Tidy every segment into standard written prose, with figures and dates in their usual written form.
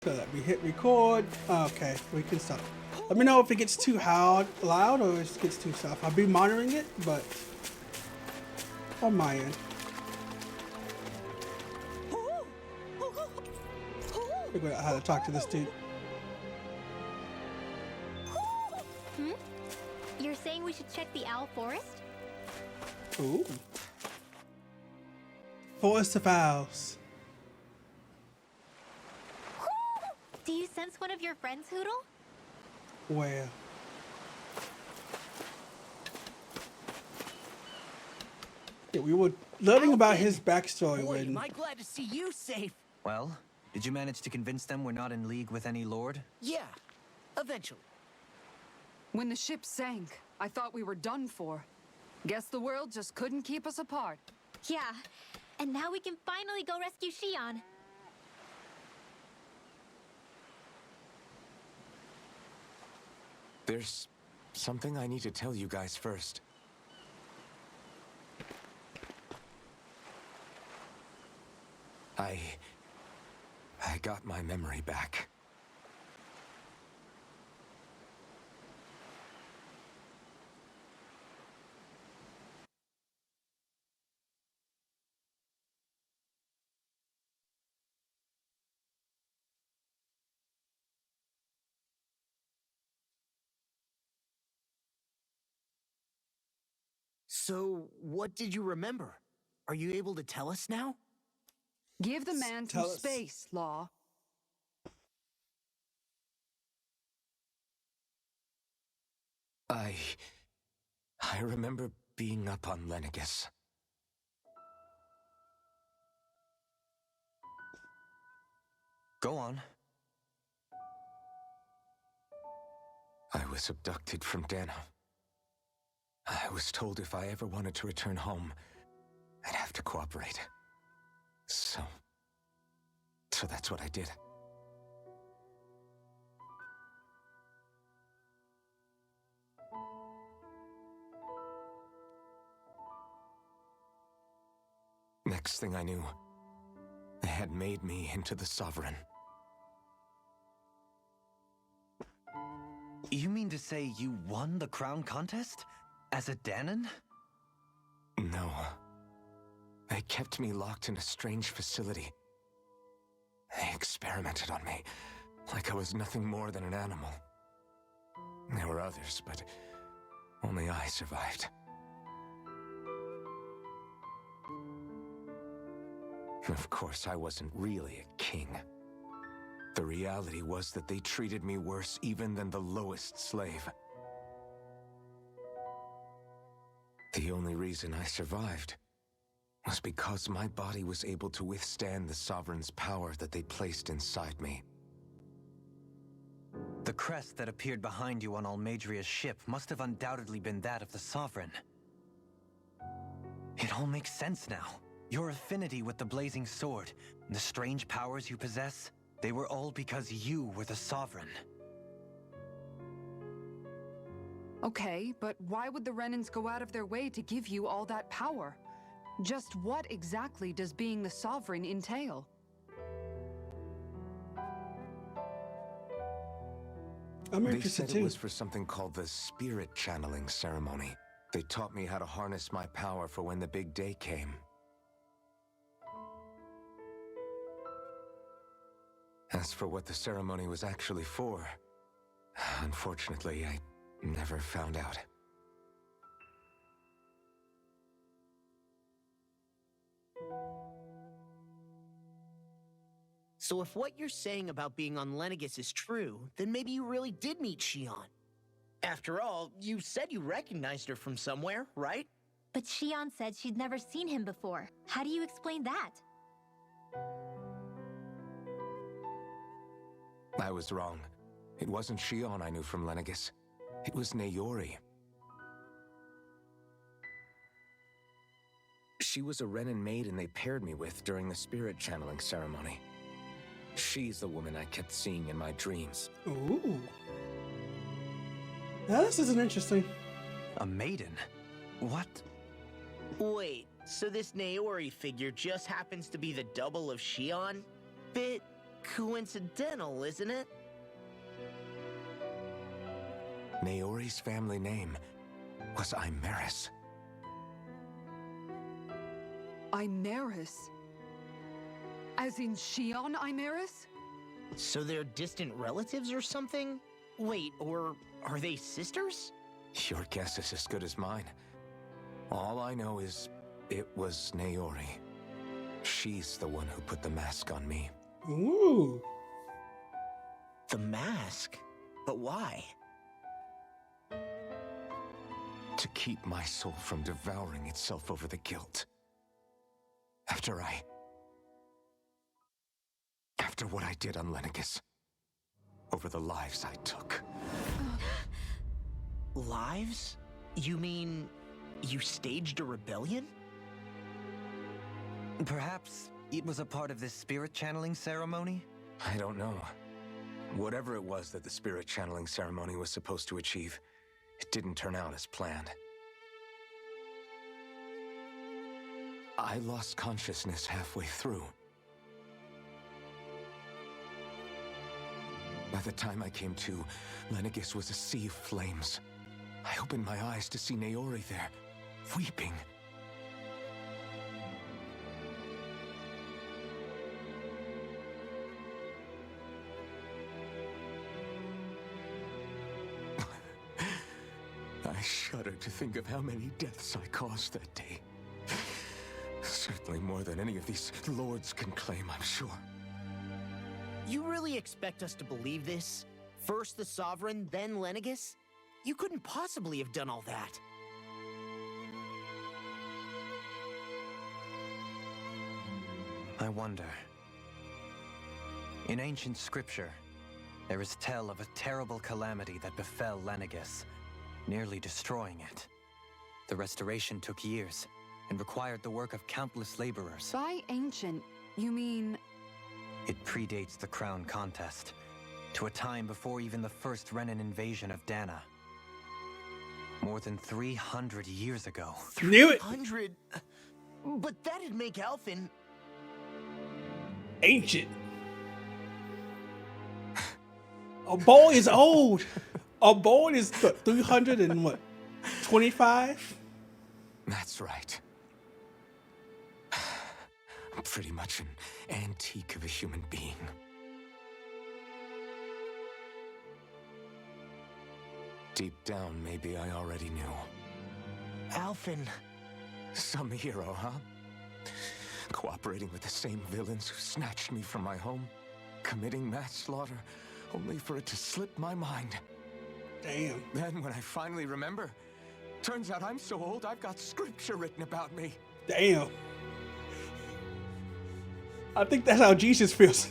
So let me hit record. Okay, we can stop. Let me know if it gets too loud or if it gets too soft. I'll be monitoring it, but on my end. Figure out how to talk to this dude. You're saying we should check the owl forest? Ooh. Forest of Owls. Do you sense one of your friends, Hoodle? Where? Yeah, we were learning about his backstory Boy, when... am I glad to see you safe. Well, did you manage to convince them we're not in league with any lord? Yeah, eventually. When the ship sank, I thought we were done for. Guess the world just couldn't keep us apart. Yeah, and now we can finally go rescue Shion. There's something I need to tell you guys first. I got my memory back. So, what did you remember? Are you able to tell us now? Give the man Tell some us. space, Law. I remember being up on Lenegus. Go on. I was abducted from Dana. I was told if I ever wanted to return home, I'd have to cooperate. So that's what I did. Next thing I knew, they had made me into the Sovereign. You mean to say you won the crown contest? As a Danon? No. They kept me locked in a strange facility. They experimented on me, like I was nothing more than an animal. There were others, but only I survived. Of course, I wasn't really a king. The reality was that they treated me worse even than the lowest slave. The only reason I survived was because my body was able to withstand the Sovereign's power that they placed inside me. The crest that appeared behind you on Almadria's ship must have undoubtedly been that of the Sovereign. It all makes sense now. Your affinity with the Blazing Sword, the strange powers you possess, they were all because you were the Sovereign. Okay, but why would the Renans go out of their way to give you all that power? Just what exactly does being the Sovereign entail? I'm They interested said it too. was for something called the Spirit Channeling Ceremony. They taught me how to harness my power for when the big day came. As for what the ceremony was actually for, unfortunately, I never found out. So if what you're saying about being on Lenegus is true, then maybe you really did meet Shion. After all, you said you recognized her from somewhere, right? But Shion said she'd never seen him before. How do you explain that? I was wrong. It wasn't Shion I knew from Lenegus. It was Naori. She was a Renan maiden they paired me with during the spirit channeling ceremony. She's the woman I kept seeing in my dreams. Ooh. Now this isn't interesting. A maiden? What? Wait, so this Naori figure just happens to be the double of Shion? Bit coincidental, isn't it? Naori's family name was Imeris. Imeris? As in Shion Imeris? So they're distant relatives or something? Wait, or are they sisters? Your guess is as good as mine. All I know is it was Naori. She's the one who put the mask on me. Ooh. The mask? But why? To keep my soul from devouring itself over the guilt. After what I did on Lenegis. Over the lives I took. Lives? You mean you staged a rebellion? Perhaps it was a part of this spirit channeling ceremony? I don't know. Whatever it was that the spirit channeling ceremony was supposed to achieve, it didn't turn out as planned. I lost consciousness halfway through. By the time I came to, Lenegis was a sea of flames. I opened my eyes to see Naori there, weeping. I shudder to think of how many deaths I caused that day. Certainly more than any of these lords can claim, I'm sure. You really expect us to believe this? First the Sovereign, then Lenegis? You couldn't possibly have done all that. I wonder. In ancient scripture, there is tell of a terrible calamity that befell Lenegis, nearly destroying it. The restoration took years and required the work of countless laborers. By ancient, you mean... It predates the crown contest, to a time before even the first Renin invasion of Dana. More than 300 years ago. Knew it! 100? But that'd make Alphen... Ancient. A boy is old. A boy is 300 and what? 25? That's right. I'm pretty much an antique of a human being. Deep down, maybe I already knew. Alphen... Some hero, huh? Cooperating with the same villains who snatched me from my home, committing mass slaughter, only for it to slip my mind. Damn. Then when I finally remember, turns out I'm so old I've got scripture written about me. Damn. I think that's how Jesus feels.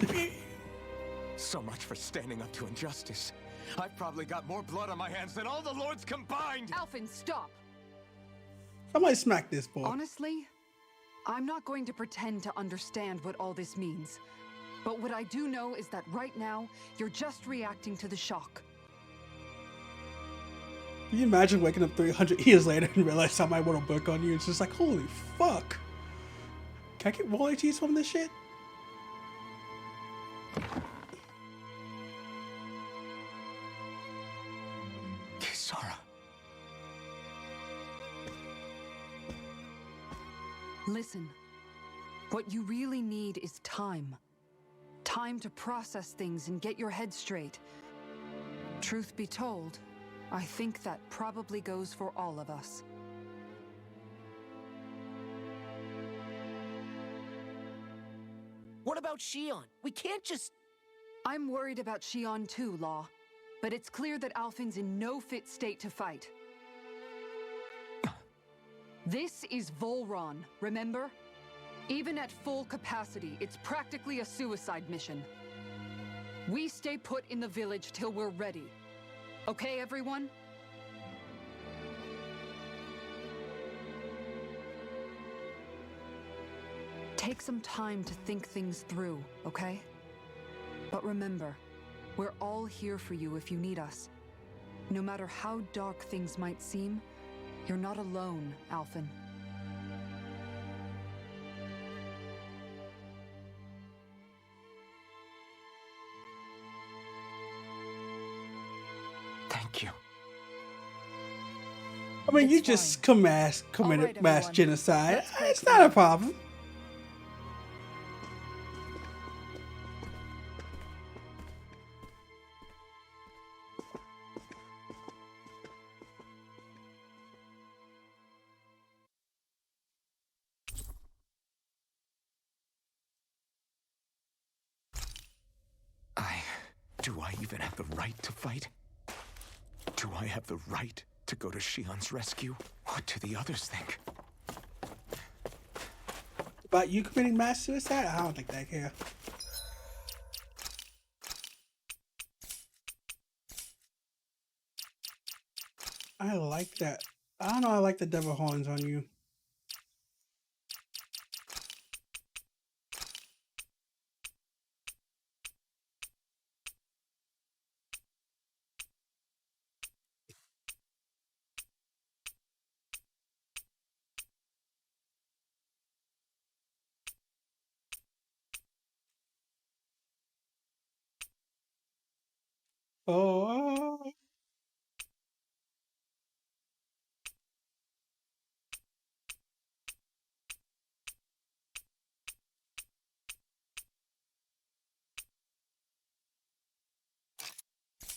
So much for standing up to injustice. I've probably got more blood on my hands than all the lords combined! Alphen, stop! Somebody smack this boy. Honestly, I'm not going to pretend to understand what all this means. But what I do know is that right now, you're just reacting to the shock. Can you imagine waking up 300 years later and realize somebody wrote a book on you? It's just like, holy fuck. Can I get royalties from this shit? Kisara. Listen, what you really need is time. Time to process things and get your head straight. Truth be told, I think that probably goes for all of us. What about Shion? We can't just... I'm worried about Shion too, Law. But it's clear that Alphen's in no fit state to fight. This is Volron, remember? Even at full capacity, it's practically a suicide mission. We stay put in the village till we're ready. Okay, everyone? Take some time to think things through, okay? But remember, we're all here for you if you need us. No matter how dark things might seem, you're not alone, Alphen. Thank you. I mean, It's you just fine. committed right, mass everyone. genocide. Let's break It's not a through. problem. Do I even have the right to fight? Do I have the right to go to Shion's rescue? What do the others think? About you committing mass suicide? I don't think they care. I like that. I don't know. I like the devil horns on you. Oh,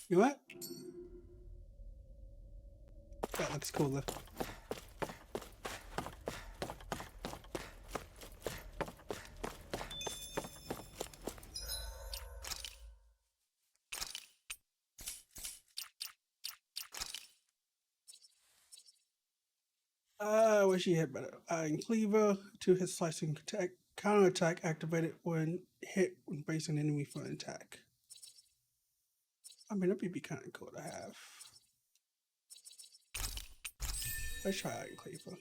you what? That looks cooler. I wish he had better. And Cleaver to his slicing attack, counterattack activated when hit when facing an enemy for an attack. I mean, that'd be kind of cool to have. Let's try Iron Cleaver.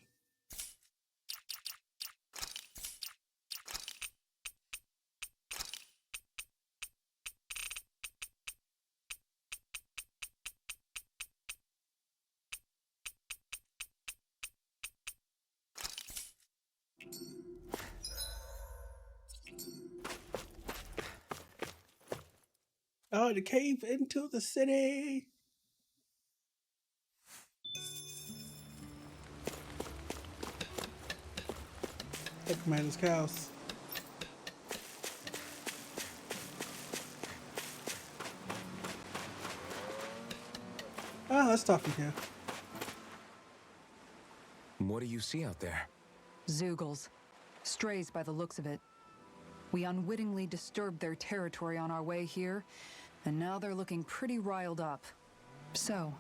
Oh, the cave into the city. Hey, Commander's cows. Ah, let's talk in here. What do you see out there? Zoogles. Strays by the looks of it. We unwittingly disturbed their territory on our way here, and now they're looking pretty riled up. So,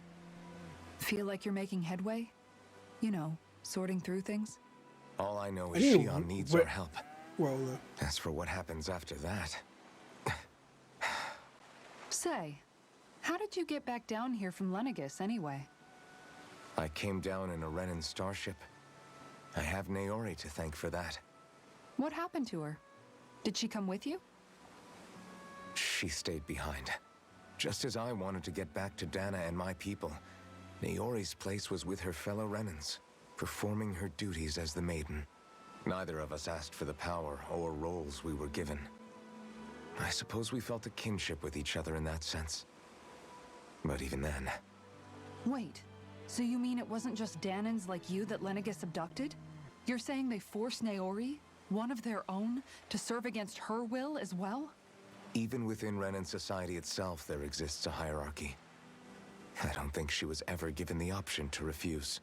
feel like you're making headway? You know, sorting through things? All I know is Ew, Shion needs our help. Roller. As for what happens after that, Say, how did you get back down here from Lenegis anyway? I came down in a Renin starship. I have Naori to thank for that. What happened to her? Did she come with you? She stayed behind. Just as I wanted to get back to Dana and my people, Naori's place was with her fellow Renins, performing her duties as the Maiden. Neither of us asked for the power or roles we were given. I suppose we felt a kinship with each other in that sense. But even then... Wait, so you mean it wasn't just Danans like you that Lenegis abducted? You're saying they forced Naori, one of their own, to serve against her will as well? Even within Renin society itself, there exists a hierarchy. I don't think she was ever given the option to refuse.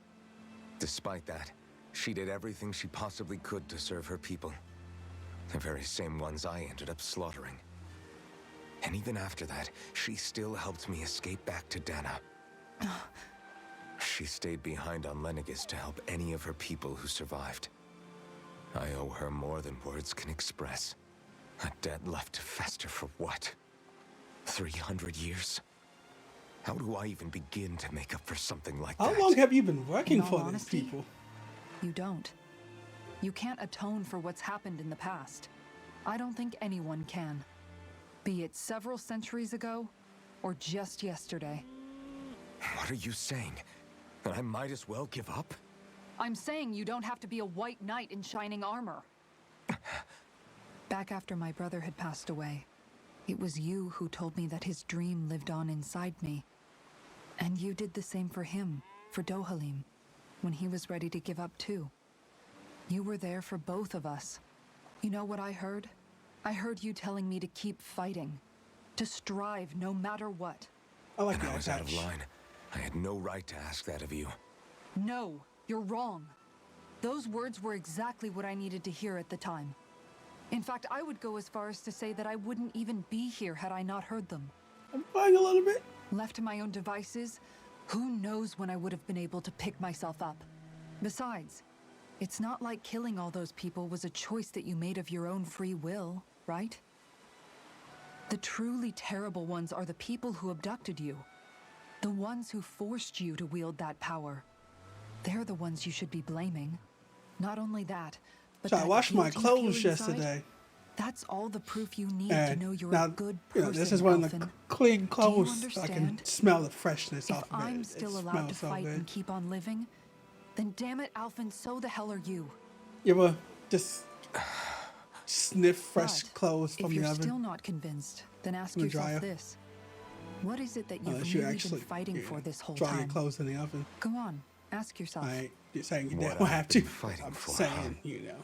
Despite that, she did everything she possibly could to serve her people. The very same ones I ended up slaughtering. And even after that, she still helped me escape back to Dana. She stayed behind on Lenegis to help any of her people who survived. I owe her more than words can express. A debt left to fester for what? 300 years? How do I even begin to make up for something like that? How long have you been working In all for these honesty, people? You don't. You can't atone for what's happened in the past. I don't think anyone can. Be it several centuries ago, or just yesterday. What are you saying? That I might as well give up? I'm saying you don't have to be a white knight in shining armor. Back after my brother had passed away, it was you who told me that his dream lived on inside me. And you did the same for him, for Dohalim, when he was ready to give up too. You were there for both of us. You know what I heard? I heard you telling me to keep fighting, to strive no matter what. I like And that I was out of touch. line. I had no right to ask that of you. No, you're wrong. Those words were exactly what I needed to hear at the time. In fact, I would go as far as to say that I wouldn't even be here had I not heard them. I'm crying a little bit. Left to my own devices, who knows when I would have been able to pick myself up. Besides, it's not like killing all those people was a choice that you made of your own free will, right? The truly terrible ones are the people who abducted you. The ones who forced you to wield that power. They're the ones you should be blaming. Not only that, but So I that washed my guilt you clothes feel inside, yesterday. that's all the proof you need to And know you're now, a good you person, know, this is one of the Elfin. clean clothes. I can understand? smell the freshness If off of it. I'm It still allowed smells to so fight good. and keep on living, then damn it, Alphen, so the hell are you. You ever just sniff fresh But clothes if from you're the oven? still not convinced, then ask From the yourself dryer? this. What is it that you've Unless you really actually been fighting you for know, this whole dry your time? clothes in the oven. Go on, ask yourself. I ain't just saying you What don't I've have to. been fighting I'm for, saying, huh? you know.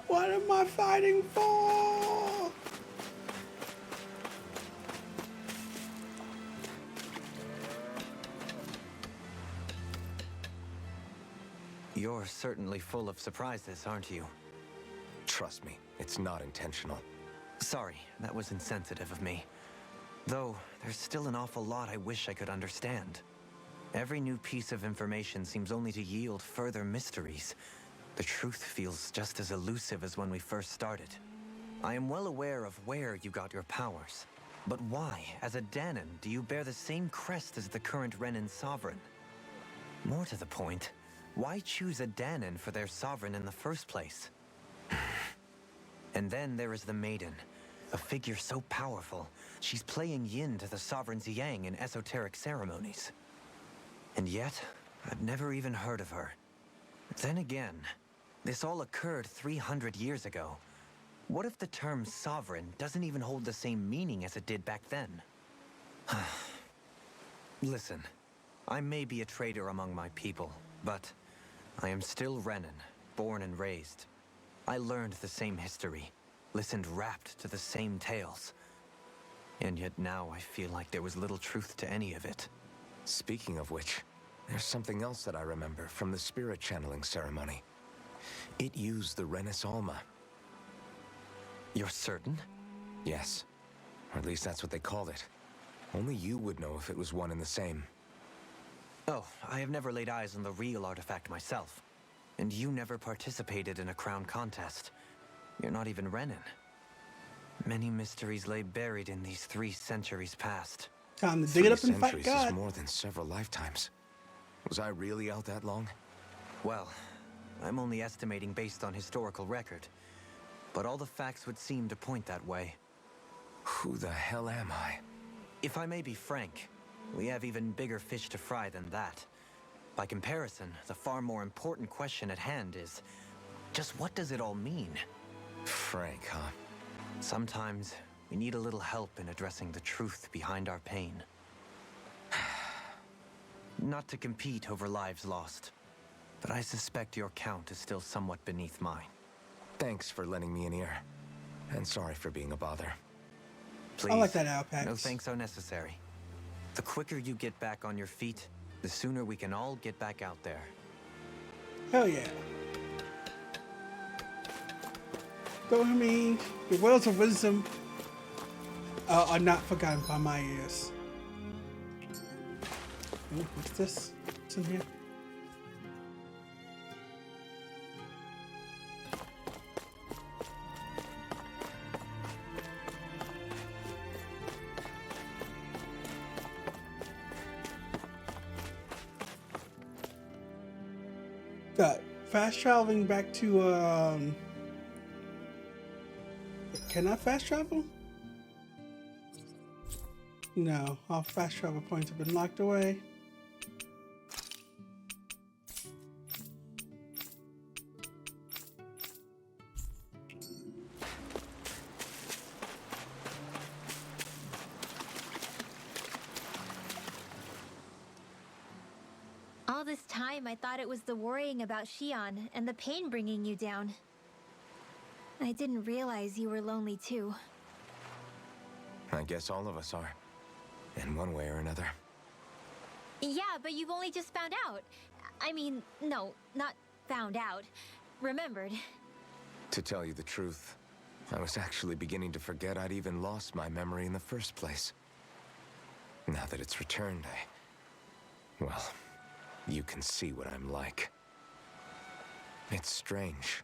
What am I fighting for? You're certainly full of surprises, aren't you? Trust me, it's not intentional. Sorry, that was insensitive of me. Though, there's still an awful lot I wish I could understand. Every new piece of information seems only to yield further mysteries. The truth feels just as elusive as when we first started. I am well aware of where you got your powers. But why, as a Danon, do you bear the same crest as the current Renin sovereign? More to the point, why choose a Danon for their sovereign in the first place? And then there is the Maiden, a figure so powerful, she's playing yin to the sovereign's yang in esoteric ceremonies. And yet, I've never even heard of her. Then again, this all occurred 300 years ago. What if the term sovereign doesn't even hold the same meaning as it did back then? Listen, I may be a traitor among my people, but I am still Renin, born and raised. I learned the same history, listened rapt to the same tales. And yet now I feel like there was little truth to any of it. Speaking of which, there's something else that I remember from the spirit channeling ceremony. It used the Renis Alma. You're certain? Yes. Or at least that's what they called it. Only you would know if it was one and the same. Oh, I have never laid eyes on the real artifact myself. And you never participated in a crown contest. You're not even Renin. Many mysteries lay buried in these 3 centuries past. Time to dig it up 3 and fight centuries God. is more than several lifetimes. Was I really out that long? Well, I'm only estimating based on historical record. But all the facts would seem to point that way. Who the hell am I? If I may be frank, we have even bigger fish to fry than that. By comparison, the far more important question at hand is, just what does it all mean? Frank, huh? Sometimes, we need a little help in addressing the truth behind our pain. Not to compete over lives lost, but I suspect your count is still somewhat beneath mine. Thanks for lending me an ear. And sorry for being a bother. Please, I like that Alpax. no thanks are necessary. The quicker you get back on your feet, the sooner we can all get back out there. Hell yeah. Though I mean, the words of wisdom are not forgotten by my ears. Ooh, what's this? What's in here? Got fast traveling back to can I fast travel? No, all fast travel points have been locked away. time, I thought it was the worrying about Shion and the pain bringing you down. I didn't realize you were lonely too. I guess all of us are. In one way or another. Yeah, but you've only just found out. I mean, no, not found out. Remembered. To tell you the truth, I was actually beginning to forget I'd even lost my memory in the first place. Now that it's returned, well, you can see what I'm like. It's strange.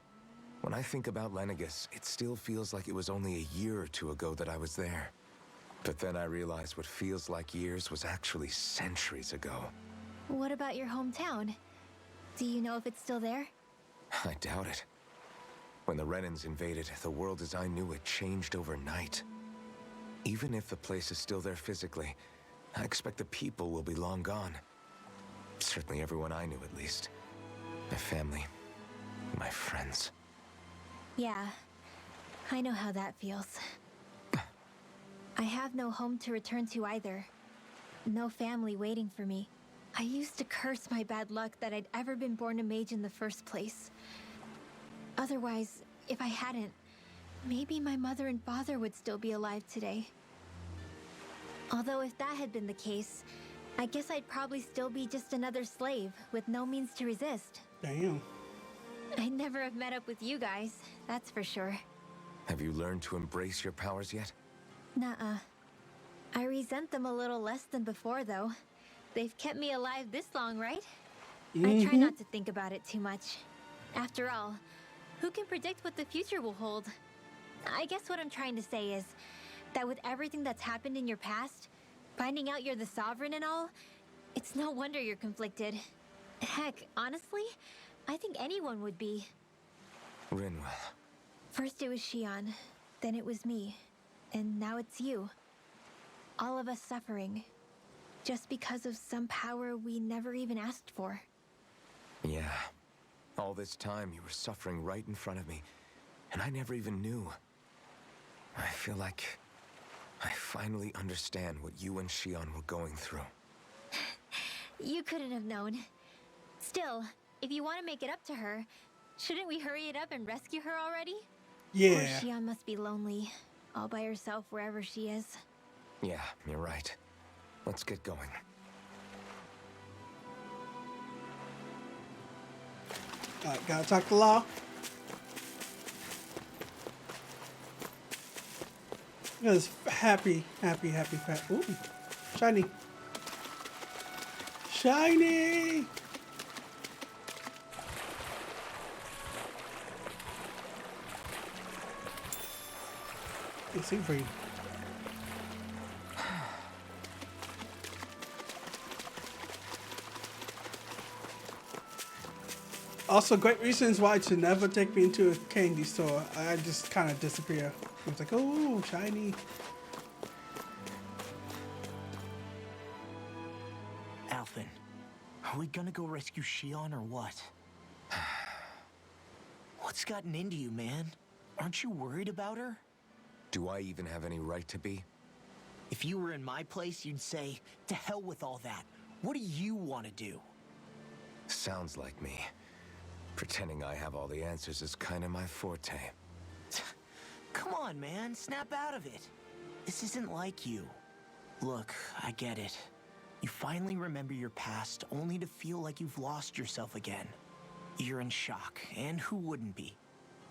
When I think about Lenegis, it still feels like it was only a year or two ago that I was there. But then I realized what feels like years was actually centuries ago. What about your hometown? Do you know if it's still there? I doubt it. When the Renins invaded, the world as I knew it changed overnight. Even if the place is still there physically, I expect the people will be long gone. Certainly everyone I knew, at least. My family, my friends. Yeah, I know how that feels. I have no home to return to either. No family waiting for me. I used to curse my bad luck that I'd ever been born a mage in the first place. Otherwise, if I hadn't, maybe my mother and father would still be alive today. Although if that had been the case, I guess I'd probably still be just another slave with no means to resist. Damn. I'd never have met up with you guys, that's for sure. Have you learned to embrace your powers yet? Nuh-uh. I resent them a little less than before, though. They've kept me alive this long, right? I try not to think about it too much. After all, who can predict what the future will hold? I guess what I'm trying to say is that with everything that's happened in your past, finding out you're the Sovereign and all, it's no wonder you're conflicted. Heck, honestly, I think anyone would be. Rinwell. First it was Shion, then it was me, and now it's you. All of us suffering, just because of some power we never even asked for. Yeah. All this time you were suffering right in front of me, and I never even knew. I feel like I finally understand what you and Shion were going through. You couldn't have known. Still, if you want to make it up to her, shouldn't we hurry it up and rescue her already? Yeah. Poor Shion must be lonely, all by herself wherever she is. Yeah, you're right. Let's get going. Alright, gotta talk to Law. This happy. Ooh, shiny. Shiny! Let's see for you. Also, great reasons why to never take me into a candy store. I just kind of disappear. It's like, oh, shiny. Alphen, are we gonna go rescue Shion or what? What's gotten into you, man? Aren't you worried about her? Do I even have any right to be? If you were in my place, you'd say, to hell with all that. What do you want to do? Sounds like me. Pretending I have all the answers is kind of my forte. Come on, man, snap out of it. This isn't like you. Look, I get it. You finally remember your past, only to feel like you've lost yourself again. You're in shock, and who wouldn't be?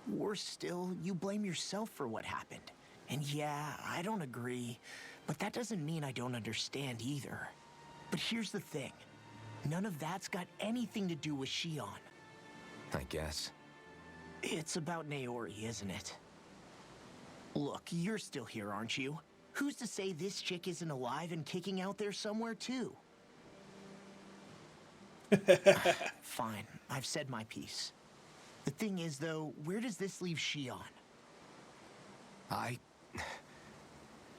Worse still, you blame yourself for what happened. And yeah, I don't agree, but that doesn't mean I don't understand either. But here's the thing. None of that's got anything to do with Shion. I guess. It's about Naori, isn't it? Look, you're still here, aren't you? Who's to say this chick isn't alive and kicking out there somewhere, too? Fine, I've said my piece. The thing is, though, where does this leave Shion?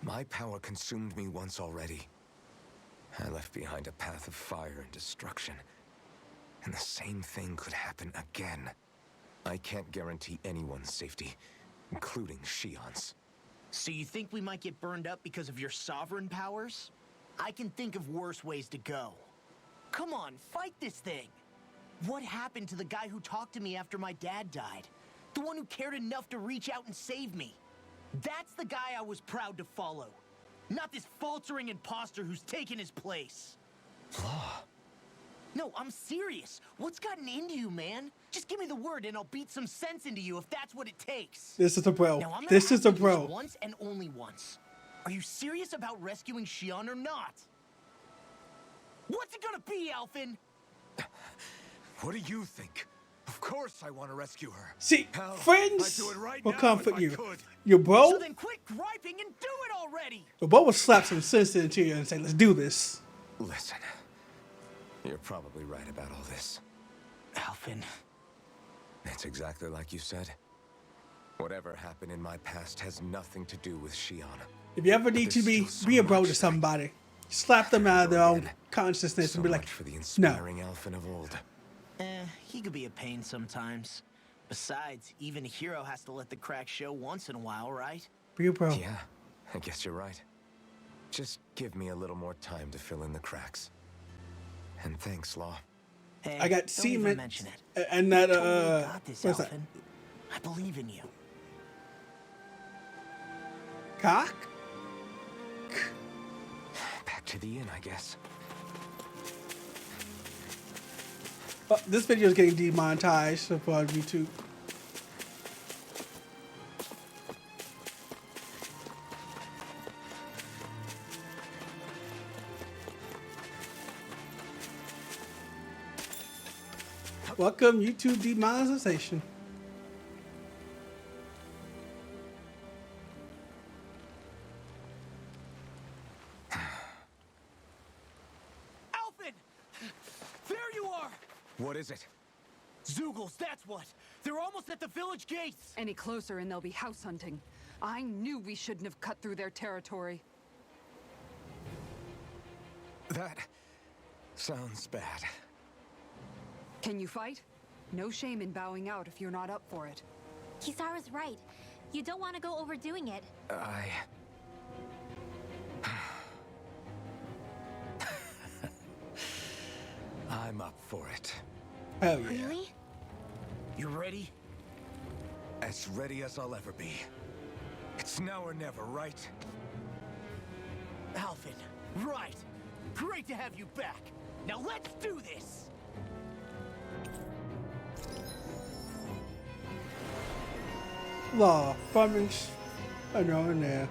My power consumed me once already. I left behind a path of fire and destruction. And the same thing could happen again. I can't guarantee anyone's safety, including Shion's. So you think we might get burned up because of your sovereign powers? I can think of worse ways to go. Come on, fight this thing! What happened to the guy who talked to me after my dad died? The one who cared enough to reach out and save me. That's the guy I was proud to follow. Not this faltering imposter who's taken his place. Law. No, I'm serious. What's gotten into you, man? Just give me the word and I'll beat some sense into you if that's what it takes. This is a bro. Now, I'm gonna This is ask a you this bro. once and only once. Are you serious about rescuing Shion or not? What's it gonna be, Alphen? What do you think? Of course I want to rescue her. See, Hell, friends I'd do it right will now comfort if I you. could. Your bro, So then quit griping and do it already! your bro will slap some sense into you and say, let's do this. Listen, you're probably right about all this. Alphen. It's exactly like you said. Whatever happened in my past has nothing to do with Shion. If you ever need to There's still be so a bro much to that- somebody, slap them out of their own Again. consciousness So and be like, much for the no. inspiring Alphen of old. He could be a pain sometimes. Besides, even a hero has to let the cracks show once in a while, right? Be a bro. Yeah, I guess you're right. Just give me a little more time to fill in the cracks. And thanks, Law. Hey, I got don't even cement mention it. and that, You totally got this, what's that? Alphen. I believe in you. Cock? Back to the inn, I guess. Oh, this video is getting demonetized for YouTube. Welcome, YouTube demonetization. Alphen! There you are! What is it? Zeugles, that's what! They're almost at the village gates! Any closer and they'll be house hunting. I knew we shouldn't have cut through their territory. That sounds bad. Can you fight? No shame in bowing out if you're not up for it. Kisara's right. You don't want to go overdoing it. I'm up for it. Hell yeah. Really? You ready? As ready as I'll ever be. It's now or never, right? Alphen, right! Great to have you back! Now let's do this! Law, farming's I know in there.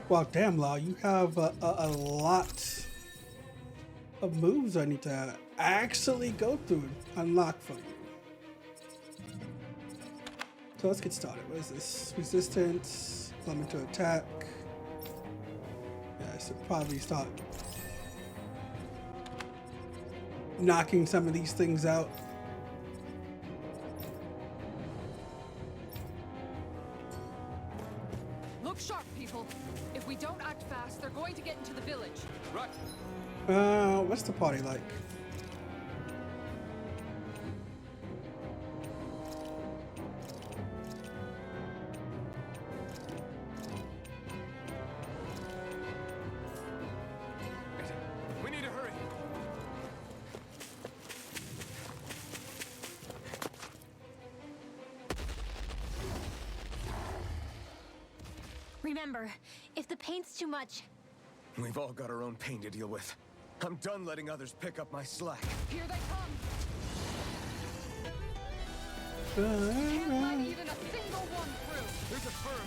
Well, damn, Law, you have a lot of moves I need to actually go through and unlock for you. So let's get started. What is this? Resistance, elemental attack. Yeah, I should probably start knocking some of these things out. Look sharp, people. If we don't act fast, they're going to get into the village. Right. What's the party like? We need to hurry. Remember, if the pain's too much, We've all got our own pain to deal with. I'm done letting others pick up my slack. Here they come. Can't let even a single one through. There's a firm